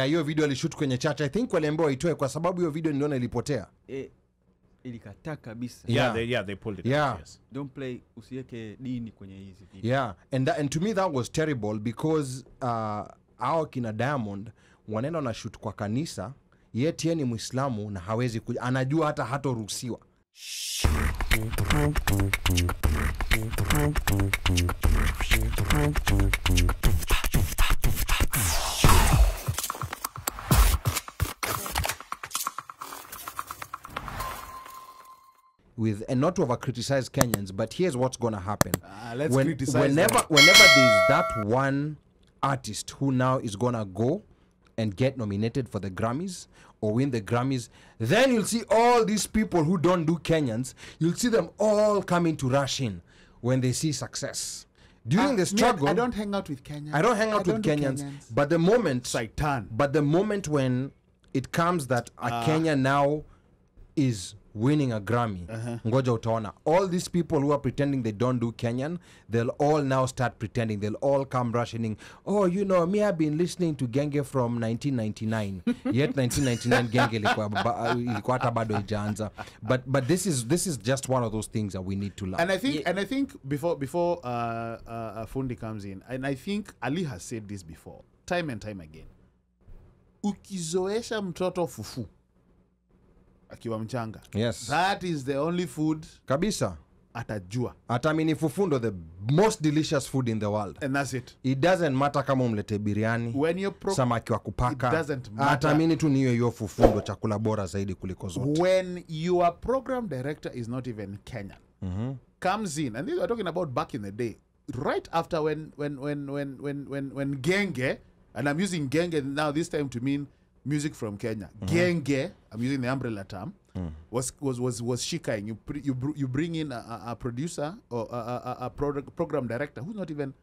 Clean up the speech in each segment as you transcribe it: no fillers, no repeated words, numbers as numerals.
hiyo video alishoot kwenye church. I think waliambiwa itoe kwa sababu hiyo video niliona ilipotea. Ilikataa kabisa. They pulled it out. Yes. Don't play usiweke dini kwenye hizi video. Yeah, and to me that was terrible because hao kina Diamond wanaenda na shoot kwa kanisa, yet yeye ni Muislamu na hawezi anajua hata hatoruhusiwa. With and not to over criticize Kenyans, but here's what's gonna happen. Let's criticize whenever there's that one artist who now is gonna go and get nominated for the Grammys or win the Grammys, then you'll see all these people who don't do Kenyans, you'll see them all coming to rush in when they see success. During the struggle, I don't hang out with Kenyans. I don't hang out with Kenyans. But the moment when it comes that a Kenyan now is winning a Grammy, ngoja utaona all these people who are pretending they don't do Kenyan, they'll all now start pretending. They'll all come rushing in. Oh, you know, me, I've been listening to Genge from 1999. Yet 1999 Genge ilikuwa hata bado ijaanza. But this is just one of those things that we need to learn. And I think before Fundi comes in, and I think Ali has said this before, time and time again. Ukizoesha mtoto fufu akiwa mchanga. Yes. That is the only food kabisa atajua. Atamini fufundo the most delicious food in the world. And that's it. It doesn't matter kama umlete biriani, samaki wa kupaka. It doesn't matter. Atamini tu niyo hiyo fufundo chakula bora zaidi kuliko zote. When your program director is not even Kenyan, comes in, and we're talking about back in the day, right after when Genge, and I'm using Genge now this time to mean music from Kenya. Genge, I'm using the umbrella term, was shikaing. You bring in a producer or a program director who's not even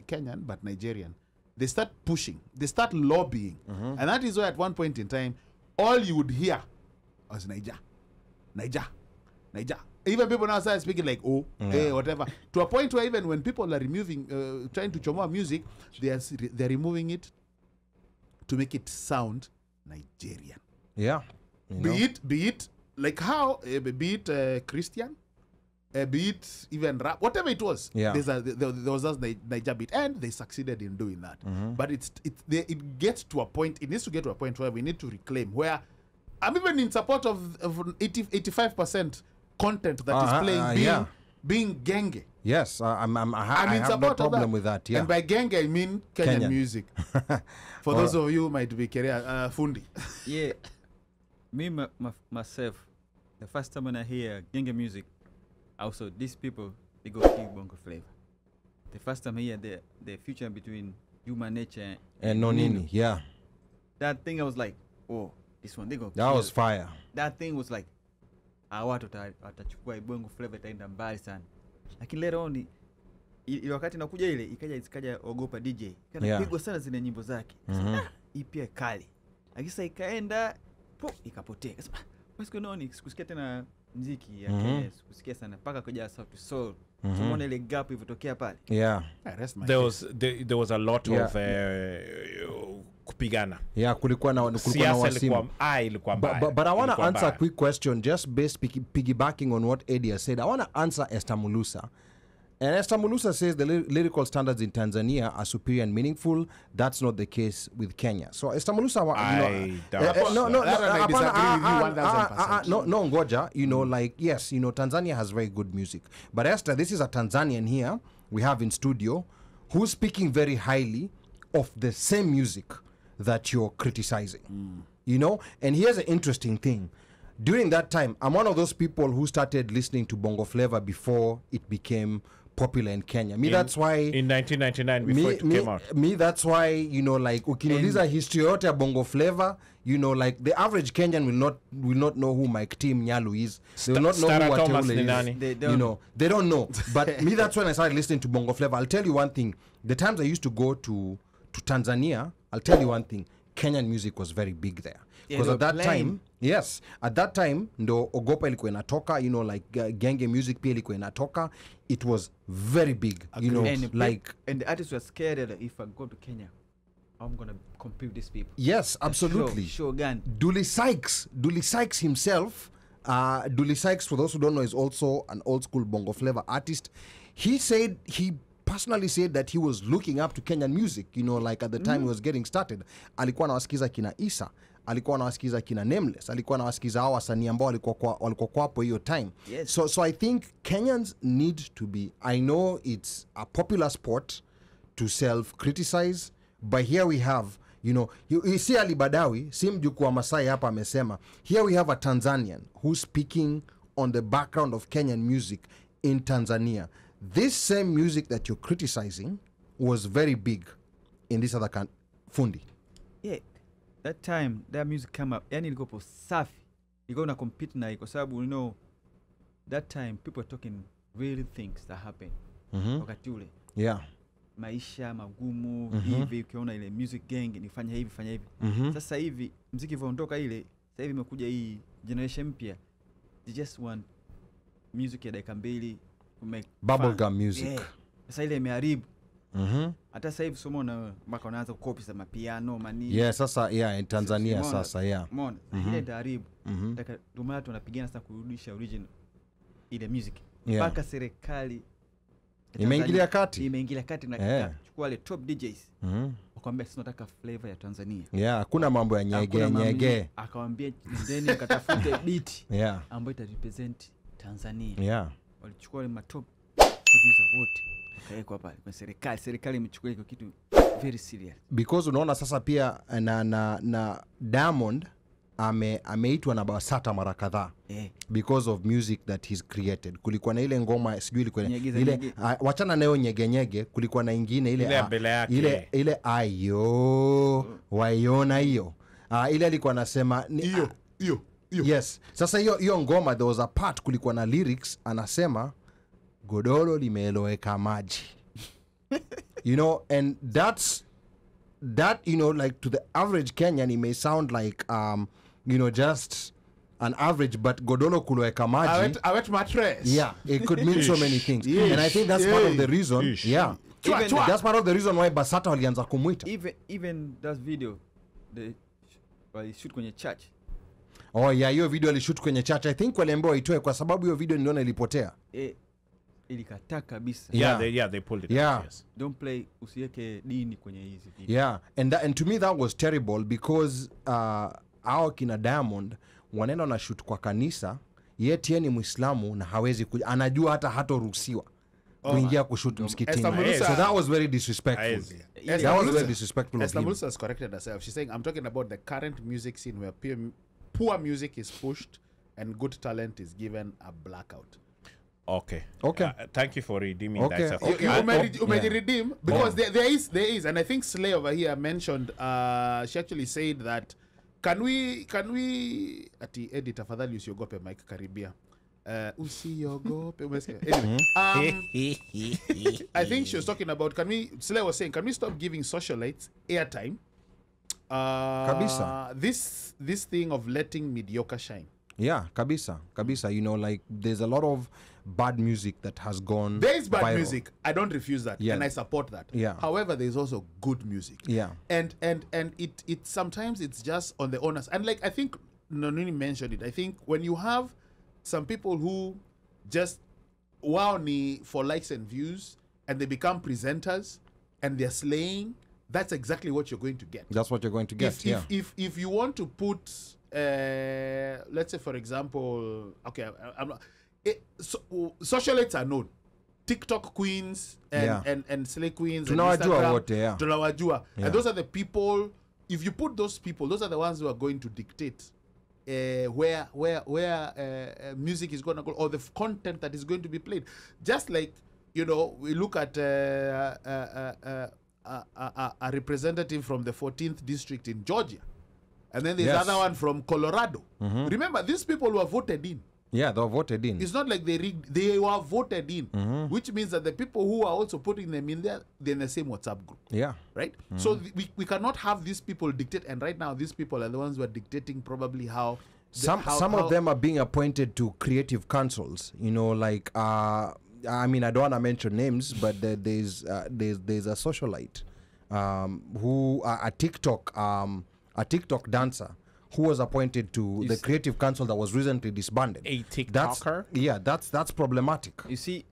Kenyan but Nigerian. They start pushing. They start lobbying, and that is why at one point in time, all you would hear was Niger. Even people now start speaking like whatever. To a point where even when people are removing, trying to chomoa music, they're removing it to make it sound Nigerian. Yeah. Be it like how, be it Christian, be it even rap, whatever it was. Yeah. There was just Niger beat, and they succeeded in doing that. But it gets to a point, it needs to get to a point where we need to reclaim, where I'm even in support of 85% content that is playing being Genge. Yes, I have no problem with that. Yeah. And by Genge, I mean Kenyan music. For those of you who might be Fundi. Yeah. Me, myself, the first time when I hear Genge music, also these people, they go kill bongo flavor. The first time I hear the future between Human Nature and Nonini, yeah. That thing I was like, oh, this one, they go That was fire. That thing was like, watu watachukua bongo flavor itaenda mbali sana. Lakini later on ile wakati nakuja ile ikaja ogopa DJ. Kanapigwa sana zile nyimbo zake. Hii pia kali. Akisa ikaenda ikapotea. Akasema what's going on? Sikusikia tena muziki ya Kenya. Sikusikia sana paka kuja South Soul. Tumeona ile gap ilitokea pale. Yeah. There was a lot of kupigana. Yeah, kulikuwa na wasimu. But I want to answer a quick question, just based piggybacking on what Eddie has said. I want to answer Esther Mulusa. And Esther Mulusa says the lyrical standards in Tanzania are superior and meaningful. That's not the case with Kenya. So Esther Mulusa, ngoja, like, yes, Tanzania has very good music. But Esther, this is a Tanzanian here we have in studio who's speaking very highly of the same music that you're criticizing. And here's an interesting thing. During that time, I'm one of those people who started listening to bongo flavor before it became popular in Kenya. That's why in 1999 before it came out. That's why, like, ukiniuliza history yote ya bongo flavor, like the average Kenyan will not know who Mike Tim Nyalu is. They will not know who Wateule is. They don't know. But that's when I started listening to bongo flavor. I'll tell you one thing. The times I used to go to Tanzania, I'll tell you one thing. Kenyan music was very big there. Because at that time, ndo Ogopa ilikuwa inatoka, like Genge music pia ilikuwa inatoka. It was very big, and the artists were scared that if I go to Kenya, I'm gonna compete with these people. Yes, absolutely. Sure gun. Dully Sykes himself, Dully Sykes, for those who don't know, is also an old school bongo flavor artist. He personally said that he was looking up to Kenyan music, you know, like at the time he was getting started. Alikuwa anawasikiza kina Isa, alikuwa anawasikiza kina Nameless, alikuwa anawasikiza hao wasanii ambao walikuwa hapo hiyo time. Yes. So I think Kenyans need to be, I know it's a popular sport to self-criticize, but here we have, you know, you see Ali Badawi, si mjukuu wa Masai hapa amesema, here we have a Tanzanian who's speaking on the background of Kenyan music in Tanzania. This same music that you're criticizing was very big in this other country. Fundi. Yeah, that time, that music came up, yani ilikuwa safi. Ilikuwa na compete na kwa sababu, you know, that time people were talking real things that happened. Wakati ule. Yeah. Maisha magumu hivi, ukiona ile music gang nifanya hivi fanya hivi. Sasa hivi muziki ilivyoondoka ile, sasa hivi imekuja hii generation mpya, they just want music ya dakika 2 bubblegum music. Yeah. Sasa ile imeharibu. Hata sasa hivi somona mpaka unaanza kukopi za mapiano mani. Yeah, sasa in Tanzania sasa Umeona? Ile itaharibu. Ndio maana tunapigana sasa kurudisha original ile music. Mpaka serikali imeingilia kati na kuchukua ile top DJs. Wakamwambia sisi tunataka flavor ya Tanzania. Yeah, hakuna mambo ya nyege. Akawaambia then akatafute beat ambayo ita represent Tanzania. Yeah. Walichukua ile top producer wote. Kaekwa pale kwa serikali imechukua hiyo kitu very serious. Because unaona sasa pia na Diamond ameitwa na Basata mara kadhaa because of music that he's created. Kulikuwa na ile ngoma sijui ilikuwa ile wachana nayo nyege, kulikuwa na ingine ile ayo waiona hiyo ile alikuwa anasema hiyo. Yes, sasa hiyo ngoma there was a part, kulikuwa na lyrics anasema godoro limeeloweka maji. You know, and that, you know, like to the average Kenyan it may sound like you know, just an average, but godolo kuloweka maji, a wet mattress. Yeah, it could mean so many things. And I think that's part of the reason. Yeah. That's part of the reason why Basata walianza kumuita. Even that video they shoot kwenye church. Oh yeah, hiyo video alishoot kwenye church. I think waliambiwa waitoe kwa sababu hiyo video niliona ilipotea. Ilikataa kabisa. Yeah, they pulled it. Yeah. Yes. Don't play, usiweke dini kwenye hizi video. Yeah, and to me that was terrible because hao kina Diamond wanaenda na shoot kwa kanisa, yet yeye ni Muislamu na hawezi anajua hata hatoruhusiwa kuingia kushoot msikitini. So that was very disrespectful. That was very disrespectful of him. Estambulis has corrected herself. She's saying, I'm talking about the current music scene where poor music is pushed and good talent is given a blackout. Okay. Thank you for redeeming that. Okay, redeem because there is, and I think Slay over here mentioned. She actually said that can we ati edit afadhali usiogope Mike Karibia. Usiogope. Anyway, I think she was talking about Slay was saying, can we stop giving socialites airtime? Kabisa. This thing of letting mediocre shine. Yeah, kabisa. You know, like there's a lot of bad music that has gone There is bad viral. music. I don't refuse that, and I support that. Yeah. However, there's also good music. Yeah. And it sometimes it's just on the onus. And like I think Nonini mentioned it. I think when you have some people who just wow ni for likes and views, and they become presenters and they're slaying, that's exactly what you're going to get. That's what you're going to get. If you want to put let's say for example, okay, socialites are known, TikTok queens and slay queens, tunawajua wote, tunawajua, and those are the people. If you put those people, those are the ones who are going to dictate where music is going to go, or the content that is going to be played. Just like, you know, we look at a representative from the 14th district in Georgia, and then there's another one from Colorado. Remember, these people were voted in. Yeah, they were voted in. It's not like they rigged, they were voted in, which means that the people who are also putting them in there, they're in the same WhatsApp group. Yeah. Right? So we cannot have these people dictate, and right now these people are the ones who are dictating probably how... Some of them are being appointed to creative councils, you know, like, I mean, I don't want to mention names, but there's a socialite who a TikTok dancer who was appointed to the Creative Council that was recently disbanded. A TikToker? That's problematic. You see,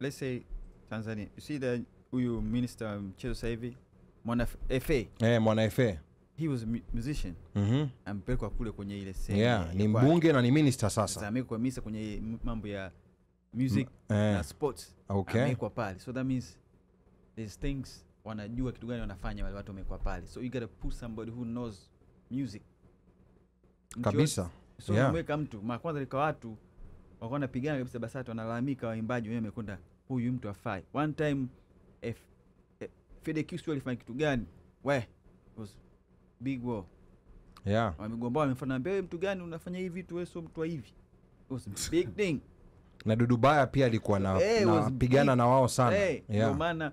let's say Tanzania. You see the minister Mchezo Saivi, Mwana FA. Mwana FA. He was a musician. Ampelekwa kule kwenye ile scene. Ni mbunge na ni minister sasa. Amekuwa minister kwenye mambo ya music na sports. Okay. Amekuwa pale. So that means there's things wanajua kitu gani wanafanya wale watu wamekuwa pale. So you got to put somebody who knows music. Kabisa. So unamweka mtu, kwanza lika watu wako wanapigana kabisa BASATA wanalalamika waimbaji wenyewe wamekwenda huyu mtu afai. One time FedEx walifanya kitu gani? It was big war. Yeah. Wamegomba wamefanya mbele mtu gani unafanya hivi vitu wewe sio mtu wa hivi. It was big thing. Na Dudubaya pia alikuwa na pigana na wao sana. Ndio maana